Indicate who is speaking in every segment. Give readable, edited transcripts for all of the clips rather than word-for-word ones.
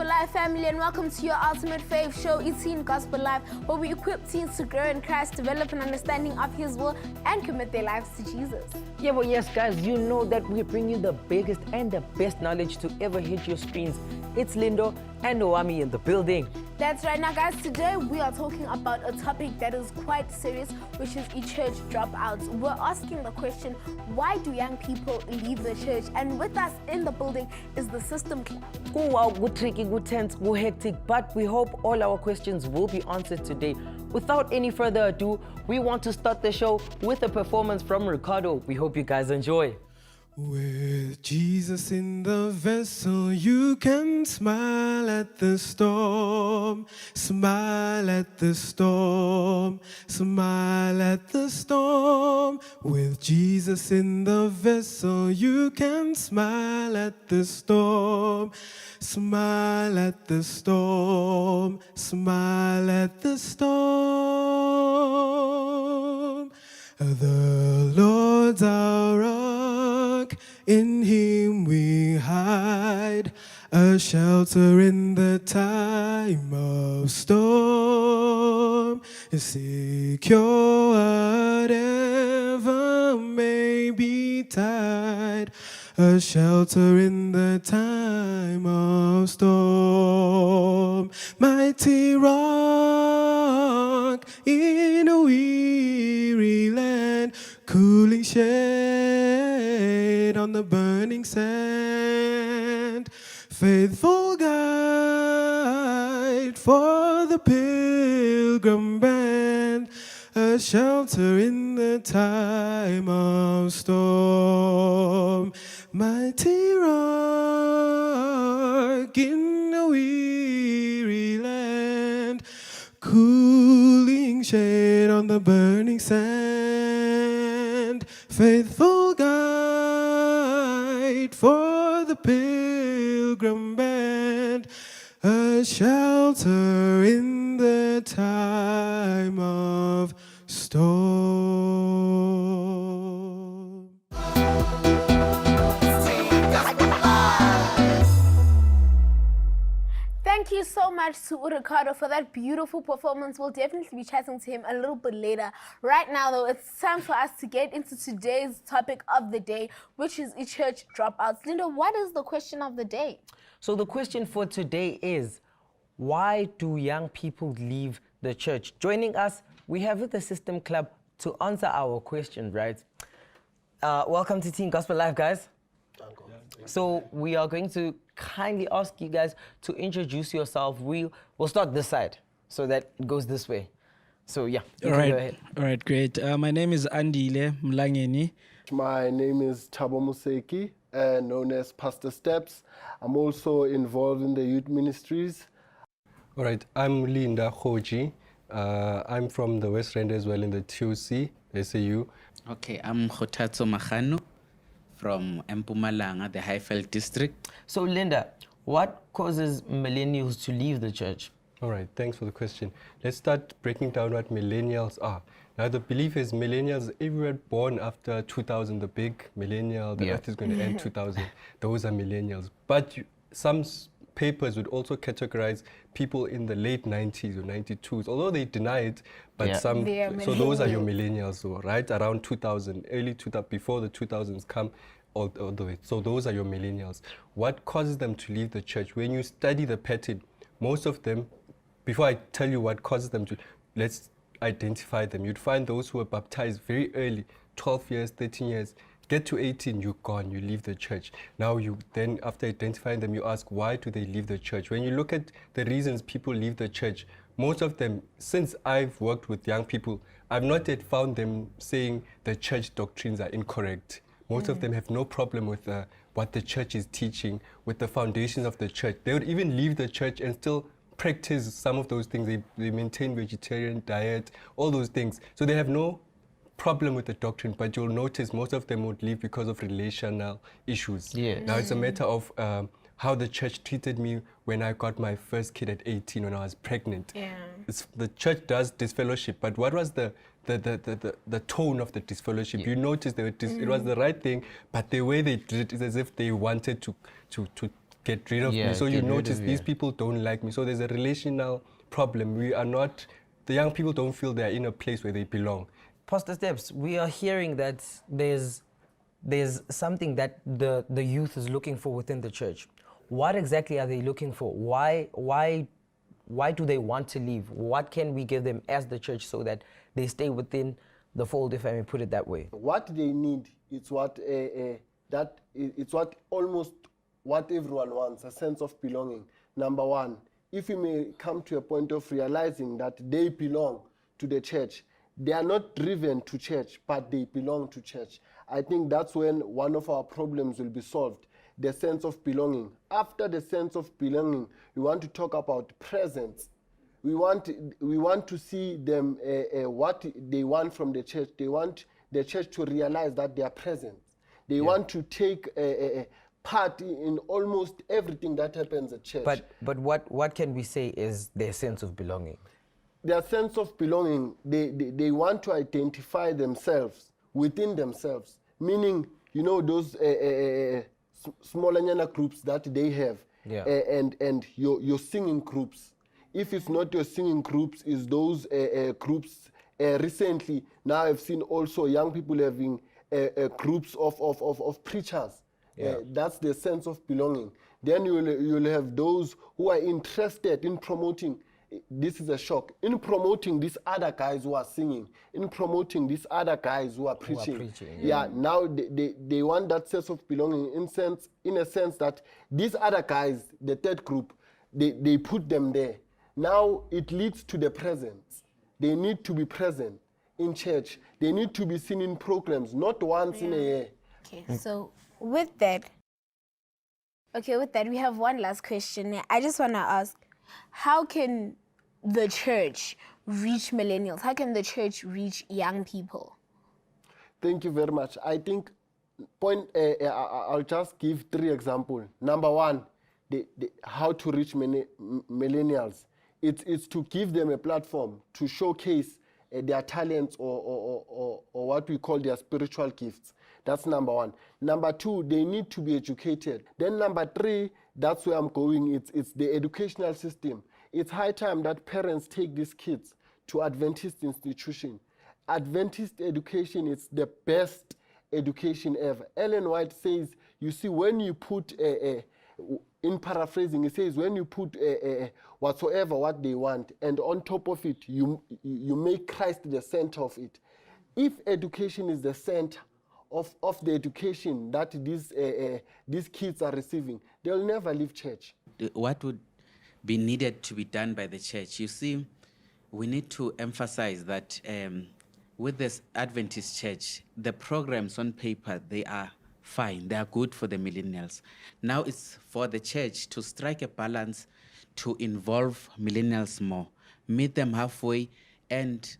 Speaker 1: Gospel Life family, and welcome to your ultimate faith show, It's Teen Gospel Life, where we equip teens to grow in Christ, develop an understanding of His will, and commit their lives to Jesus.
Speaker 2: Yeah, but yes, guys, you know that we bring you the biggest and the best knowledge to ever hit your screens. It's Lindo and Noami in the building.
Speaker 1: That's right. Now, guys, today we are talking about a topic that is quite serious, which is church dropouts. We're asking the question, why do young people leave the church? And with us in the building is the System Club.
Speaker 2: Wow, good tricky, good tense, good hectic, but we hope all our questions will be answered today. Without any further ado, we want to start the show with a performance from Ricardo. We hope you guys enjoy.
Speaker 3: With Jesus in the vessel, you can smile at the storm, smile at the storm, smile at the storm. With Jesus in the vessel, you can smile at the storm, smile at the storm, smile at the storm. The Lord's our rock, in Him we hide, a shelter in the time of storm, secure whatever may betide, a shelter in the time of storm. Mighty rock in a weary land, cooling shade on the burning sand, faithful guide for the pilgrim band, a shelter in the time of storm. Mighty rock in a weary land, cooling shade on the burning sand, faithful guide for the pilgrim band, a shelter in the time of storm.
Speaker 1: Thank you so much to Ricardo for that beautiful performance. We'll definitely be chatting to him a little bit later. Right now, though, it's time for us to get into today's topic of the day, which is church dropouts. Linda, what is the question of the day?
Speaker 2: So the question for today is, why do young people leave the church? Joining us, we have the System Club to answer our question, right? Welcome to Teen Gospel Life, guys. So we are going to kindly ask you guys to introduce yourself. We'll start this side so that it goes this way. So yeah, you can go ahead.
Speaker 4: All right, great. My name is Andile Mlangeni.
Speaker 5: My name is Thabo Museki, known as Pastor Steps. I'm also involved in the youth ministries.
Speaker 6: All right, I'm Linda Khoji. I'm from the West Rand as well in the TOC, SAU.
Speaker 7: Okay, I'm Khotatso Magano from Mpumalanga, the Highveld district.
Speaker 2: So Linda, what causes millennials to leave the church?
Speaker 6: All right, thanks for the question. Let's start breaking down what millennials are. Now, the belief is millennials, everyone born after 2000, the big millennial, the earth is going to end 2000. Those are millennials. But some papers would also categorize people in the late 90s or 92s, although they deny it, but some, so those are your millennials, so right around 2000, early 2000, before the 2000s come all the way. So those are your millennials. What causes them to leave the church? When you study the pattern, most of them, before I tell you what causes them to, let's identify them. You'd find those who were baptized very early, 12 years, 13 years, get to 18, you're gone, you leave the church. Now you then, after identifying them, you ask, why do they leave the church? When you look at the reasons people leave the church, most of them, since I've worked with young people, I've not yet found them saying the church doctrines are incorrect. Most of them have no problem with what the church is teaching, with the foundations of the church. They would even leave the church and still practice some of those things. They maintain vegetarian diet, all those things. So they have no problem with the doctrine, but you'll notice most of them would leave because of relational issues. Now it's a matter of how the church treated me when I got my first kid at 18 when I was pregnant. The church does disfellowship, but what was the tone of the disfellowship? You notice that it was the right thing, but the way they did it is as if they wanted to get rid of
Speaker 2: Yeah,
Speaker 6: me. So
Speaker 2: get
Speaker 6: you
Speaker 2: rid
Speaker 6: notice
Speaker 2: of
Speaker 6: these
Speaker 2: you.
Speaker 6: people don't like me. So there's a relational problem. We are not, the young people don't feel they're in a place where they belong.
Speaker 2: Pastor Steps, we are hearing that there's something that the youth is looking for within the church. What exactly are they looking for? Why do they want to leave? What can we give them as the church so that they stay within the fold, if I may put it that way?
Speaker 5: What they need is it's what almost what everyone wants, a sense of belonging. Number one, if you may come to a point of realizing that they belong to the church, they are not driven to church, but they belong to church. I think that's when one of our problems will be solved, the sense of belonging. After the sense of belonging, we want to talk about presence. We want to see them what they want from the church. They want the church to realize that they are present. They want to take a part in almost everything that happens at church.
Speaker 2: But what can we say is their sense of belonging?
Speaker 5: Their sense of belonging, they want to identify themselves within themselves, meaning, you know, those smaller groups that they have, and your singing groups. If it's not your singing groups, it's those groups. Recently, now I've seen also young people having groups of preachers. That's the sense of belonging. Then you'll have those who are interested in promoting. This is a shock. In promoting these other guys who are singing, in promoting these other guys who are preaching. Now they want that sense of belonging in a sense that these other guys, the third group, they put them there. Now it leads to the presence. They need to be present in church. They need to be seen in programs, not once in a year.
Speaker 1: Okay, so with that, we have one last question. I just want to ask, how can the church reach millennials? How can the church reach young people?
Speaker 5: Thank you very much. I think I'll just give 3 examples. Number one, how to reach millennials. It's to give them a platform to showcase their talents or what we call their spiritual gifts. That's number one. Number two, they need to be educated. Then number 3, that's where I'm going. It's the educational system. It's high time that parents take these kids to Adventist institution. Adventist education is the best education ever. Ellen White says, you see, when you put in paraphrasing, it says, when you put whatsoever what they want, and on top of it, you make Christ the center of it. If education is the center of the education that these kids are receiving, they'll never leave church.
Speaker 7: What would be needed to be done by the church? You see, we need to emphasize that with this Adventist church, the programs on paper, they are fine. They are good for the millennials. Now it's for the church to strike a balance to involve millennials more, meet them halfway, and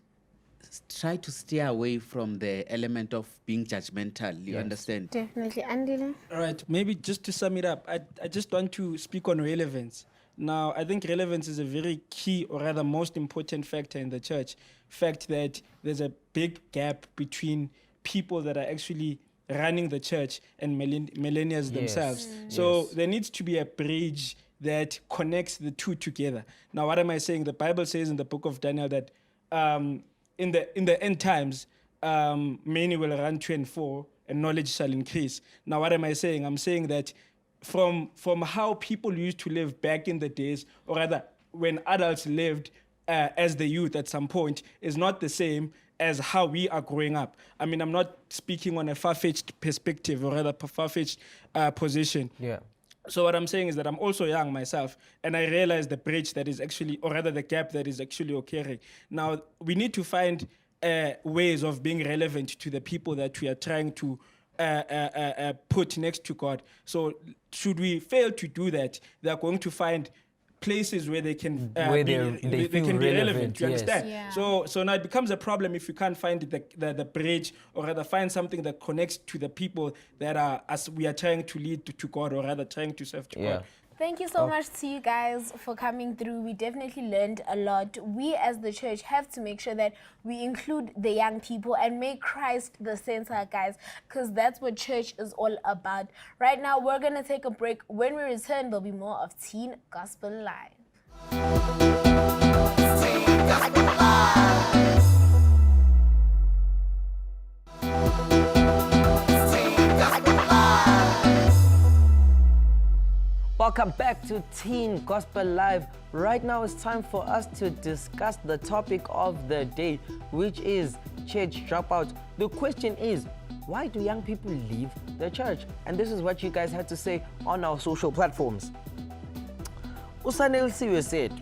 Speaker 7: try to steer away from the element of being judgmental. You understand?
Speaker 1: Definitely. Andile?
Speaker 4: All right, maybe just to sum it up, I just want to speak on relevance. Now, I think relevance is a very key, or rather most important factor in the church. Fact that there's a big gap between people that are actually running the church and millennials themselves. So there needs to be a bridge that connects the two together. Now, what am I saying? The Bible says in the book of Daniel that in the end times, many will run to and fro, and knowledge shall increase. Now, what am I saying? I'm saying that from how people used to live back in the days, or rather when adults lived as the youth at some point, is not the same as how we are growing up. I mean, I'm not speaking on a far-fetched perspective, or rather far-fetched position.
Speaker 2: Yeah.
Speaker 4: So what I'm saying is that I'm also young myself, and I realize the bridge that is actually, or rather the gap that is actually occurring. Now, we need to find ways of being relevant to the people that we are trying to put next to God. So should we fail to do that, they're going to find places where they can
Speaker 2: Where
Speaker 4: be
Speaker 2: relevant,
Speaker 4: you
Speaker 2: yes.
Speaker 4: understand?
Speaker 1: Yeah.
Speaker 4: So now it becomes a problem if we can't find the bridge, or rather find something that connects to the people that are, as we are trying to lead to God, or rather trying to serve to God.
Speaker 1: Thank you so much to you guys for coming through. We definitely learned a lot. We as the church have to make sure that we include the young people and make Christ the center, guys, because that's what church is all about. Right now, we're going to take a break. When we return, there'll be more of Teen Gospel Live.
Speaker 2: Welcome back to Teen Gospel Live. Right now it's time for us to discuss the topic of the day, which is church dropout. The question is, why do young people leave the church? And this is what you guys had to say on our social platforms. Usanel Siwe said,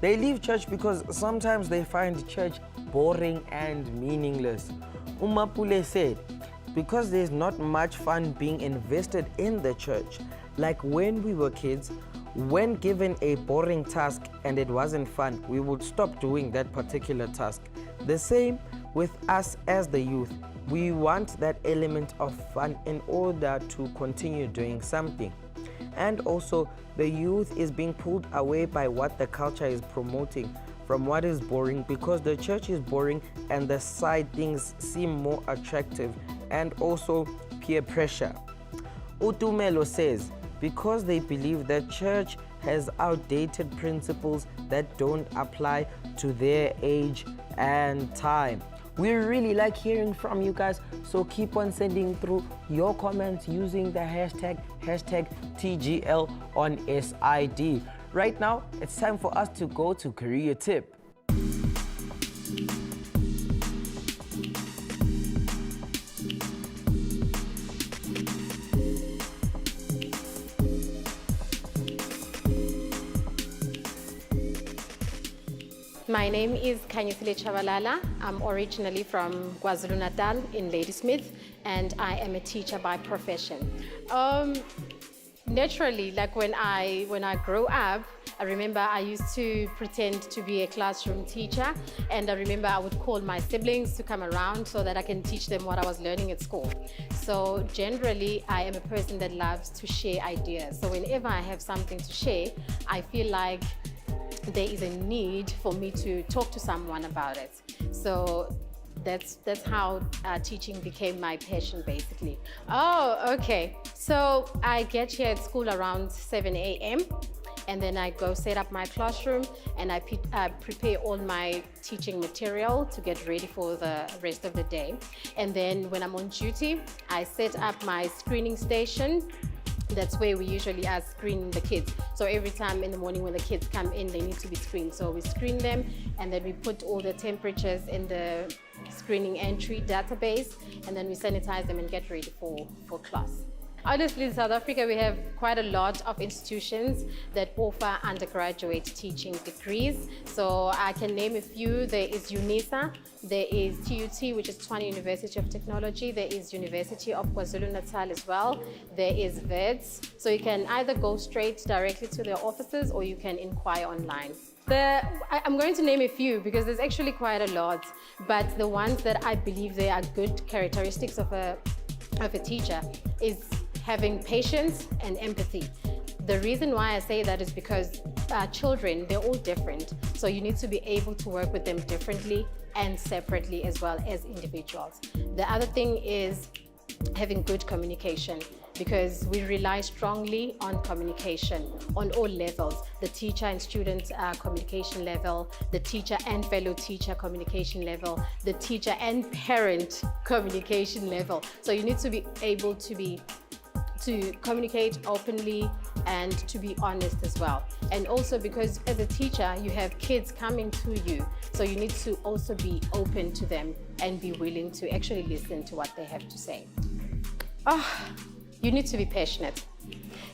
Speaker 2: they leave church because sometimes they find church boring and meaningless. Umapule said, because there's not much fun being invested in the church. Like when we were kids, when given a boring task and it wasn't fun, we would stop doing that particular task. The same with us as the youth. We want that element of fun in order to continue doing something. And also, the youth is being pulled away by what the culture is promoting from what is boring, because the church is boring and the side things seem more attractive, and also peer pressure. Utumelo says, because they believe that church has outdated principles that don't apply to their age and time. We really like hearing from you guys, so keep on sending through your comments using the hashtag TGL on SID. Right now, it's time for us to go to Career Tip.
Speaker 8: My name is Kanyisile Chabalala. I'm originally from KwaZulu-Natal in Ladysmith, and I am a teacher by profession. Naturally, like when I grew up, I remember I used to pretend to be a classroom teacher, and I remember I would call my siblings to come around so that I can teach them what I was learning at school. So generally, I am a person that loves to share ideas. So whenever I have something to share, I feel like there is a need for me to talk to someone about it. So that's how teaching became my passion, basically. Oh, okay. So I get here at school around 7 a.m. and then I go set up my classroom and I prepare all my teaching material to get ready for the rest of the day. And then when I'm on duty, I set up my screening station. That's where we usually are screening the kids. So every time in the morning when the kids come in, they need to be screened. So we screen them and then we put all the temperatures in the screening entry database, and then we sanitize them and get ready for class. Honestly, in South Africa, we have quite a lot of institutions that offer undergraduate teaching degrees. So I can name a few. There is UNISA, there is TUT, which is Tshwane University of Technology. There is University of KwaZulu-Natal as well. There is VETS. So you can either go straight directly to their offices or you can inquire online. I'm going to name a few because there's actually quite a lot, but the ones that I believe they are good characteristics of a teacher is having patience and empathy. The reason why I say that is because children, they're all different. So you need to be able to work with them differently and separately as well as individuals. The other thing is having good communication, because we rely strongly on communication on all levels, the teacher and student communication level, the teacher and fellow teacher communication level, the teacher and parent communication level. So you need to be able to communicate openly and to be honest as well. And also because as a teacher, you have kids coming to you, so you need to also be open to them and be willing to actually listen to what they have to say. You need to be passionate.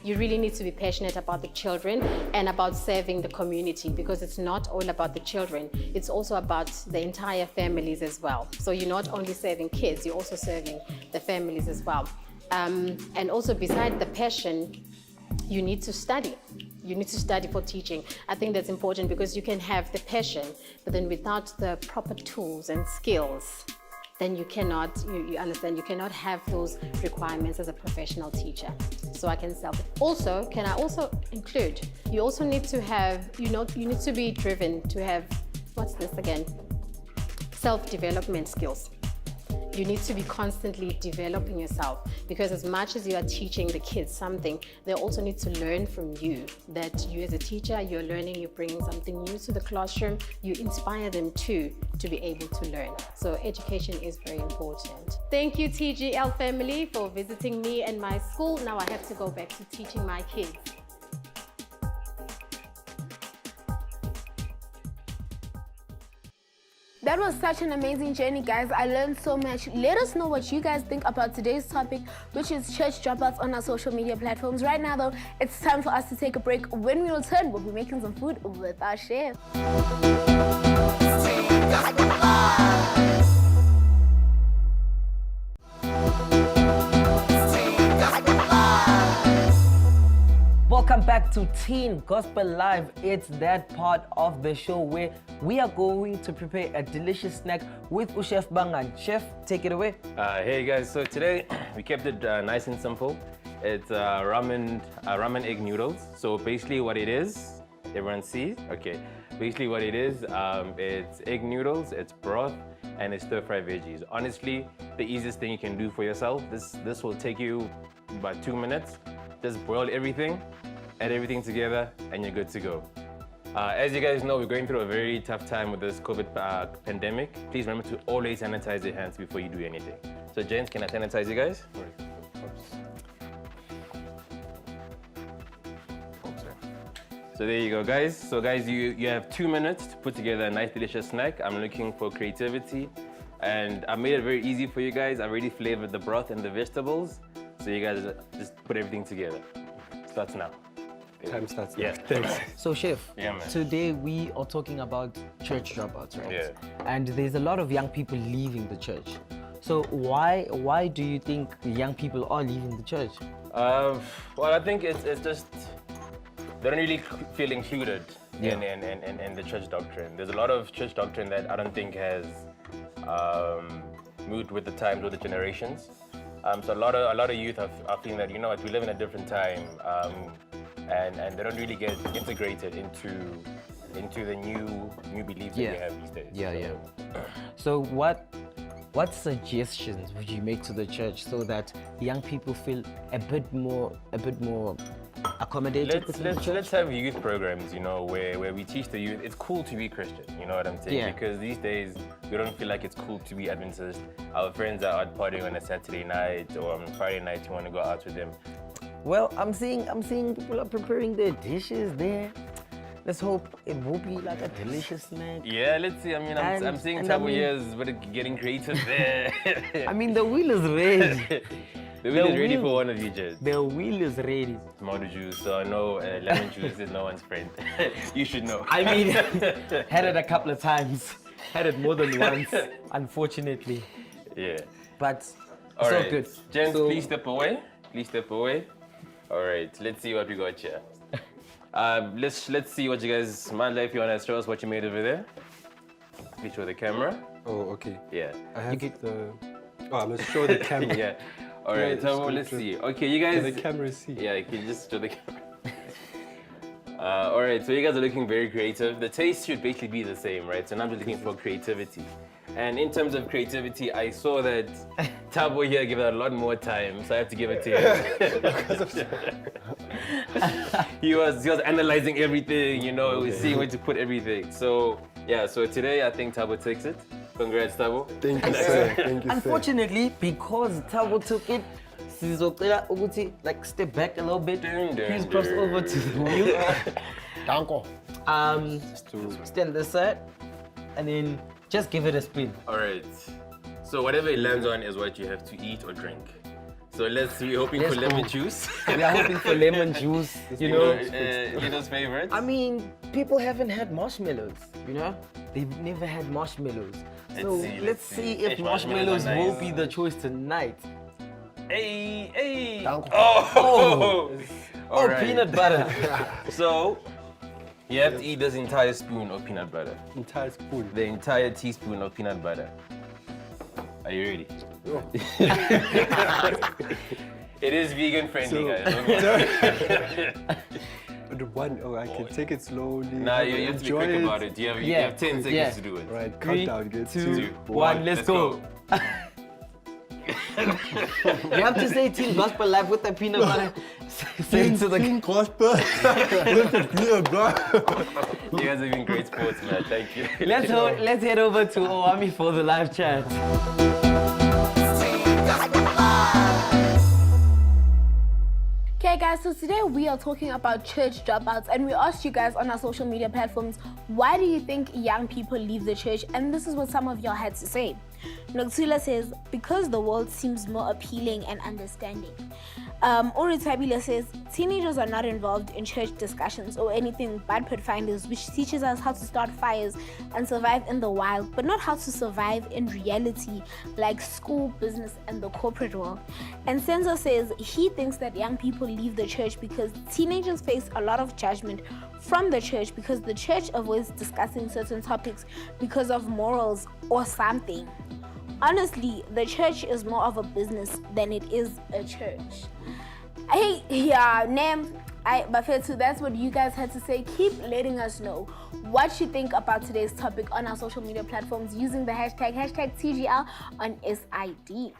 Speaker 8: You really need to be passionate about the children and about serving the community, because it's not all about the children, it's also about the entire families as well. So you're not only serving kids, you're also serving the families as well. And also beside the passion, you need to study. You need to study for teaching. I think that's important because you can have the passion, but then without the proper tools and skills, then you cannot, you understand, you cannot have those requirements as a professional teacher. So I can self. Also, can I also include, you also need to have, you need to be driven to have, what's this again? Self-development skills. You need to be constantly developing yourself, because as much as you are teaching the kids something, they also need to learn from you. That you as a teacher, you're learning, you're bringing something new to the classroom, you inspire them to be able to learn. So education is very important. Thank you, TGL family, for visiting me and my school. Now I have to go back to teaching my kids.
Speaker 1: That was such an amazing journey, guys. I learned so much. Let us know what you guys think about today's topic, which is church dropouts, on our social media platforms. Right now, though, it's time for us to take a break. When we return, we'll be making some food with our chef.
Speaker 2: Welcome back to Teen Gospel Live. It's that part of the show where we are going to prepare a delicious snack with Chef Bangan. Chef, take it away.
Speaker 9: Hey guys, so today we kept it nice and simple. It's ramen egg noodles. So basically what it is, everyone sees? Okay. Basically what it is, it's egg noodles, it's broth, and it's stir-fried veggies. Honestly, the easiest thing you can do for yourself. This will take you about 2 minutes. Just boil everything, add everything together, and you're good to go. As you guys know, we're going through a very tough time with this COVID pandemic. Please remember to always sanitize your hands before you do anything. So James, can I sanitize you guys? So there you go, guys. So guys, you have 2 minutes to put together a nice, delicious snack. I'm looking for creativity, and I made it very easy for you guys. I already flavored the broth and the vegetables. So you guys just put everything together. Starts now.
Speaker 6: Time starts now.
Speaker 9: Yeah.
Speaker 6: Thanks.
Speaker 2: So, Chef,
Speaker 9: Yeah, man.
Speaker 2: today we are talking about church dropouts, right?
Speaker 9: Yeah.
Speaker 2: And there's a lot of young people leaving the church. So why do you think young people are leaving the church?
Speaker 9: Well, I think it's just they don't really feel included in the church doctrine. There's a lot of church doctrine that I don't think has moved with the times or the generations. So a lot of youth are feeling that, you know what, we live in a different time, and they don't really get integrated into the new beliefs that we have these days.
Speaker 2: So what suggestions would you make to the church so that young people feel a bit more accommodated?
Speaker 9: Let's have youth programs, you know, where we teach the youth it's cool to be Christian, you know what I'm saying?
Speaker 2: Yeah.
Speaker 9: Because these days we don't feel like it's cool to be Adventist. Our friends are out partying on a Saturday night or on Friday night, you want to go out with them.
Speaker 2: Well, I'm seeing people are preparing their dishes there. Let's hope it will be like a delicious snack.
Speaker 9: Yeah, let's see. I mean, I'm seeing Tabo years, but getting creative there.
Speaker 2: I mean, the wheel is ready.
Speaker 9: The wheel is ready for one of you, Jed.
Speaker 2: The wheel is ready.
Speaker 9: Tomato juice, so I know lemon juice is no one's friend. You should know.
Speaker 2: I mean, had it a couple of times. Had it more than once, unfortunately.
Speaker 9: Yeah.
Speaker 2: But
Speaker 9: All
Speaker 2: so
Speaker 9: right.
Speaker 2: good.
Speaker 9: Gents,
Speaker 2: So-
Speaker 9: please step away. Please step away. All right, let's see what we got here. Let's see what you guys, Mandla, if you want to show us what you made over there. Please show the camera.
Speaker 6: Oh, okay.
Speaker 9: Yeah.
Speaker 6: I have I must show the camera.
Speaker 9: Yeah. All right,
Speaker 6: it's
Speaker 9: so
Speaker 6: good,
Speaker 9: let's
Speaker 6: good.
Speaker 9: see. Okay, you guys.
Speaker 6: Can the camera see?
Speaker 9: Yeah, you can just show the camera. All right, so you guys are looking very creative. The taste should basically be the same, right? So now I'm just looking for creativity. And in terms of creativity, I saw that Tabo here gave it a lot more time, so I have to give it to him. He was analyzing everything, you know, he was seeing where to put everything. So yeah, so today I think Tabo takes it. Congrats, Tabo.
Speaker 5: Thank you, sir. Thank you, sir.
Speaker 2: Unfortunately, because Tabo took it, sizocela ukuthi like step back a little bit. Please cross over to the wheel.
Speaker 5: Danko.
Speaker 2: Stand this side, and then just give it a spin.
Speaker 9: All right. So whatever it lands on is what you have to eat or drink. So we're hoping for lemon juice.
Speaker 2: We are hoping for lemon juice. You know,
Speaker 9: Lino's favorite.
Speaker 2: I mean, people haven't had marshmallows. You know, they've never had marshmallows. So let's see if
Speaker 9: If marshmallows
Speaker 2: marshmallows
Speaker 9: are
Speaker 2: will
Speaker 9: nice.
Speaker 2: be the choice tonight.
Speaker 9: Hey.
Speaker 5: Danko.
Speaker 9: Oh. All
Speaker 2: Oh,
Speaker 9: right.
Speaker 2: peanut butter.
Speaker 9: So you have to eat this entire spoon of peanut butter.
Speaker 6: Entire spoon.
Speaker 9: The entire teaspoon of peanut butter. Are you ready? It is vegan friendly, guys.
Speaker 6: I can take it slowly.
Speaker 9: Nah, you have to be quick about it. You have 10 seconds to do it.
Speaker 6: Right,
Speaker 2: 3,
Speaker 6: countdown. Get
Speaker 2: 2, 1, let's go. You have to say Team Gospel Life with the peanut butter. Say it to the
Speaker 6: gospel.
Speaker 9: You guys have been great sports, man. Thank you.
Speaker 2: Let's head over to Owami for the live chat.
Speaker 1: Okay guys, so today we are talking about church dropouts, and we asked you guys on our social media platforms, why do you think young people leave the church? And this is what some of y'all had to say. Noxula says, because the world seems more appealing and understanding. Uri Tabila says, teenagers are not involved in church discussions or anything but pathfinders, which teaches us how to start fires and survive in the wild, but not how to survive in reality, like school, business, and the corporate world. And Senzo says he thinks that young people leave the church because teenagers face a lot of judgment from the church because the church avoids discussing certain topics because of morals or something. Honestly, the church is more of a business than it is a church. Hey, yeah, Bafetu, that's what you guys had to say. Keep letting us know what you think about today's topic on our social media platforms using the hashtag TGL on SID.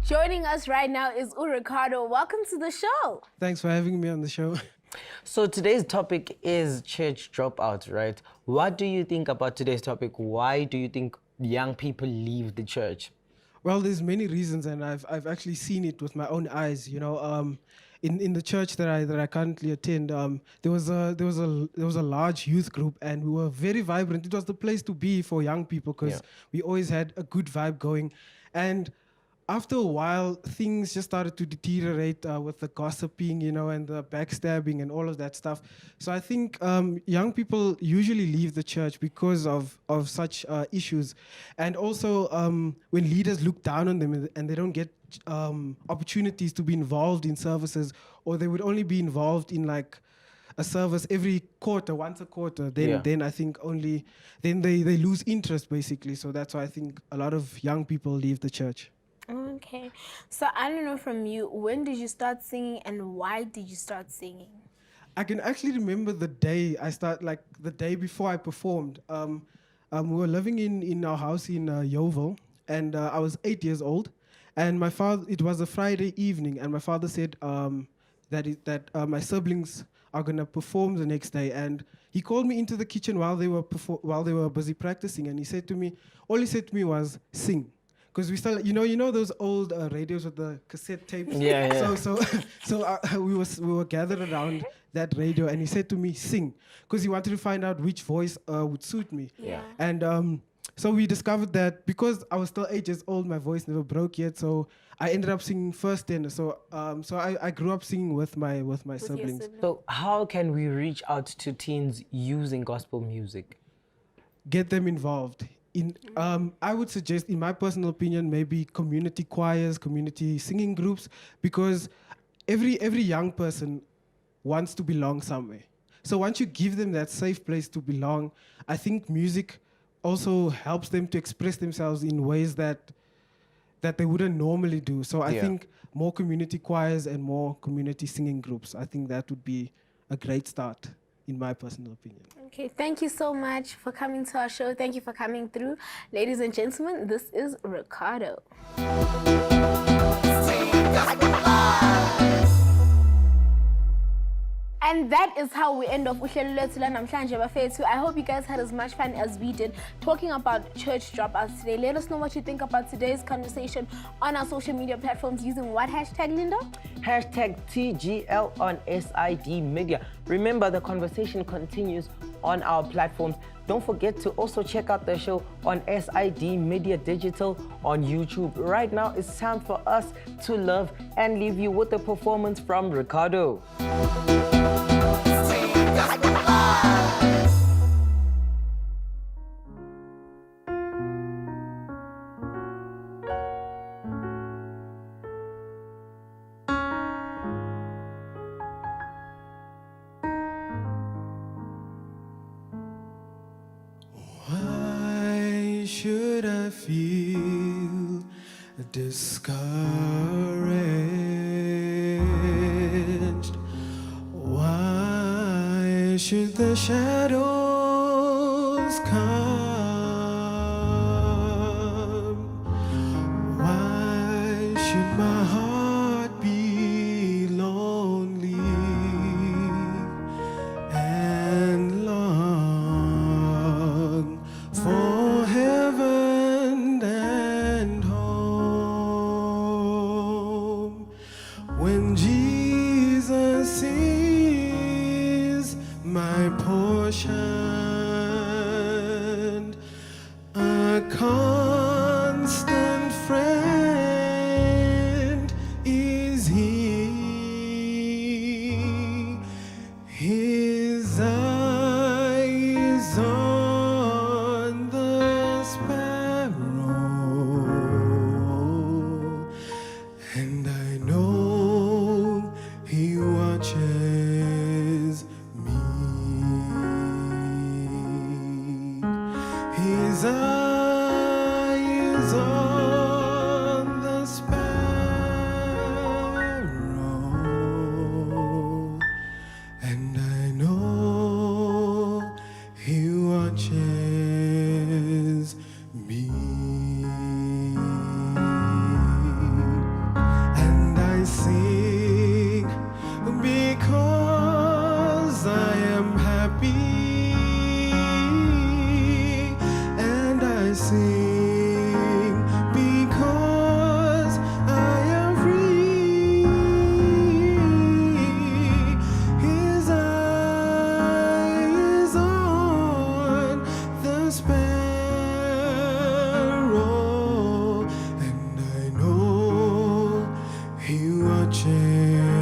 Speaker 1: Joining us right now is Ricardo. Welcome to the show.
Speaker 3: Thanks for having me on the show.
Speaker 2: So today's topic is church dropouts, right? What do you think about today's topic? Why do you think young people leave the church?
Speaker 3: Well, there's many reasons, and I've actually seen it with my own eyes. You know, in the church that I currently attend, there was a large youth group, and we were very vibrant. It was the place to be for young people because we always had a good vibe going, and after a while, things just started to deteriorate with the gossiping, you know, and the backstabbing and all of that stuff. So I think young people usually leave the church because of such issues. And also when leaders look down on them and they don't get opportunities to be involved in services, or they would only be involved in like a service every quarter, once a quarter, then I think then they lose interest basically. So that's why I think a lot of young people leave the church.
Speaker 1: Okay, so I don't know from you, when did you start singing and why did you start singing?
Speaker 3: I can actually remember the day I started, like the day before I performed. We were living in our house in Yeovil, and I was 8 years old. And my father, it was a Friday evening, and my father said that my siblings are gonna perform the next day. And he called me into the kitchen while they were busy practicing, and all he said to me was, sing. Because we still, you know those old radios with the cassette tapes.
Speaker 2: Yeah.
Speaker 3: So we were gathered around that radio, and he said to me, "Sing," because he wanted to find out which voice would suit me.
Speaker 1: Yeah.
Speaker 3: And so we discovered that because I was still 8 years old, my voice never broke yet. So I ended up singing first tenor. So I grew up singing with my siblings.
Speaker 2: So how can we reach out to teens using gospel music?
Speaker 3: Get them involved. I would suggest, in my personal opinion, maybe community choirs, community singing groups, because every young person wants to belong somewhere. So once you give them that safe place to belong, I think music also helps them to express themselves in ways that they wouldn't normally do. So I think more community choirs and more community singing groups, I think that would be a great start, in my personal opinion.
Speaker 1: Okay, thank you so much for coming to our show. Thank you for coming through. Ladies and gentlemen, this is Ricardo. And that is how we end off uhlelo lethu lanamhlanje bafethu. I hope you guys had as much fun as we did talking about church dropouts today. Let us know what you think about today's conversation on our social media platforms using what hashtag, Linda?
Speaker 2: Hashtag TGL on SID Media. Remember, the conversation continues on our platforms. Don't forget to also check out the show on SID Media Digital on YouTube. Right now, it's time for us to love and leave you with a performance from Ricardo.
Speaker 3: should I feel discouraged? Why should the shadows come? Why should my heart be lonely and long for heaven and home? When Jesus is my portion, a constant friend is He. His eye is on the sparrow, and I know He watches me. His eye is on the sparrow, and I know He watches me. And I sing because I am happy, and I sing because I am free. His eye is on the sparrow, and I know He watches